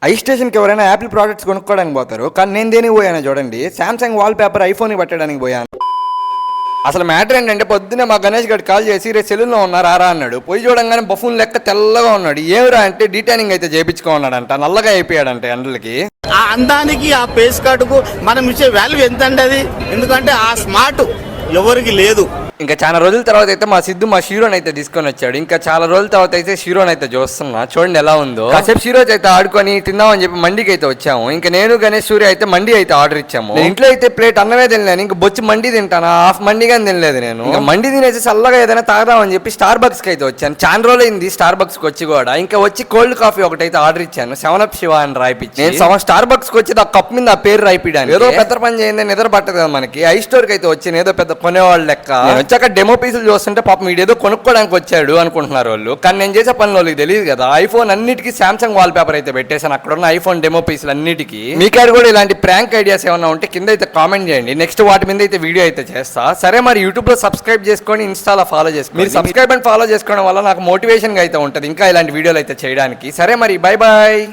I స్టేషన్కి ఎవరైనా Apple products కొనుక్కోవడానికి పోతారు, కానీ నేను దేనికి పోయాను చూడండి, సామ్సంగ్ వాల్ పేపర్ ఐఫోన్కి పెట్టడానికి పోయాను. అసలు మ్యాటర్ ఏంటంటే పొద్దున్నే మా గణేష్ గడి కాల్ చేసి రేపు సెలూన్లో ఉన్నారు ఆరా అన్నాడు. పోయి చూడంగానే బఫూన్ లెక్క తెల్లగా ఉన్నాడు. ఏమిరా అంటే డీటైనింగ్ అయితే చేయించుకున్నాడంట, నల్లగా అయిపోయాడంట ఎండలకి. ఆ అందానికి ఆ ఫేస్ కార్డుకు మనం ఇచ్చే వాల్యూ ఎంత అండి అది, ఎందుకంటే ఆ స్మార్ట్ ఎవరికి లేదు. ఇంకా చాలా రోజుల తర్వాత అయితే మా సిద్ధు మా షీరోని అయితే తీసుకొని వచ్చాడు. ఇంకా చాలా రోజుల తర్వాత అయితే షీరోని అయితే చూస్తున్నా, చూడండి ఎలా ఉందో. కాసేపు షీరోజ్ అయితే ఆడుకొని తిందామని చెప్పి మండికి అయితే వచ్చాము. ఇంకా నేను గణేష్ సూర్య అయితే మండి అయితే ఆర్డర్ ఇచ్చాము. ఇంట్లో అయితే ప్లేట్ అన్నమే తినలేను, ఇంకా బొచ్చి మండి తింటాను, హాఫ్ మండి కానీ తినలేదు నేను. ఇంకా మండి తినేసి చల్లగా ఏదైనా తాగదామని చెప్పి స్టార్ బక్స్ కి అయితే వచ్చాను. చాలా రోజులు అయింది స్టార్ బక్స్ కి వచ్చి కూడా. ఇంకా వచ్చి కోల్డ్ కాఫీ ఒకటైతే ఆర్డర్ ఇచ్చాను, 7up శివ అని రాయిపించి. నేను స్టార్ బక్స్ కి వచ్చి ఆ కప్ మీద ఆ పేరు రాయిపించాను. ఏదో పెద్ద పని చేయండి, నిద్ర పట్టదు కదా మనకి. ఐ స్టోర్ కి అయితే వచ్చాను ఏదో పెద్ద కొనేవాళ్ళు లెక్క. వచ్చాక డెమో పీసులు చూస్తుంటే పాపం వీడేదో కొనుక్కోవడానికి వచ్చాడు అనుకుంటున్నారు వాళ్ళు, కానీ నేను చేసే పనులు వాళ్ళకి తెలియదు కదా. ఐఫోన్ అన్నిటికీ సామ్సంగ్ వాల్ పేపర్ అయితే పెట్టేశాను అక్కడ ఉన్న ఐఫోన్ డెమో పీసులు అన్నిటికీ. మీకాడ కూడా ఇలాంటి ప్రాంక్ ఐడియాస్ ఏమైనా ఉంటే కింద అయితే కామెంట్ చేయండి, నెక్స్ట్ వాటి మీద అయితే వీడియో అయితే చేస్తా. సరే మరి యూట్యూబ్ లో సబ్స్క్రైబ్ చేసుకొని ఇన్స్టాలో ఫాలో చేసుకోండి. మీరు సబ్స్క్రైబ్ అండ్ ఫాలో చేసుకోవడం వల్ల నాకు మోటివేషన్ గా అయితే ఉంటుంది ఇంకా ఇలాంటి వీడియోలు అయితే చేయడానికి. సరే మరి బై బాయ్.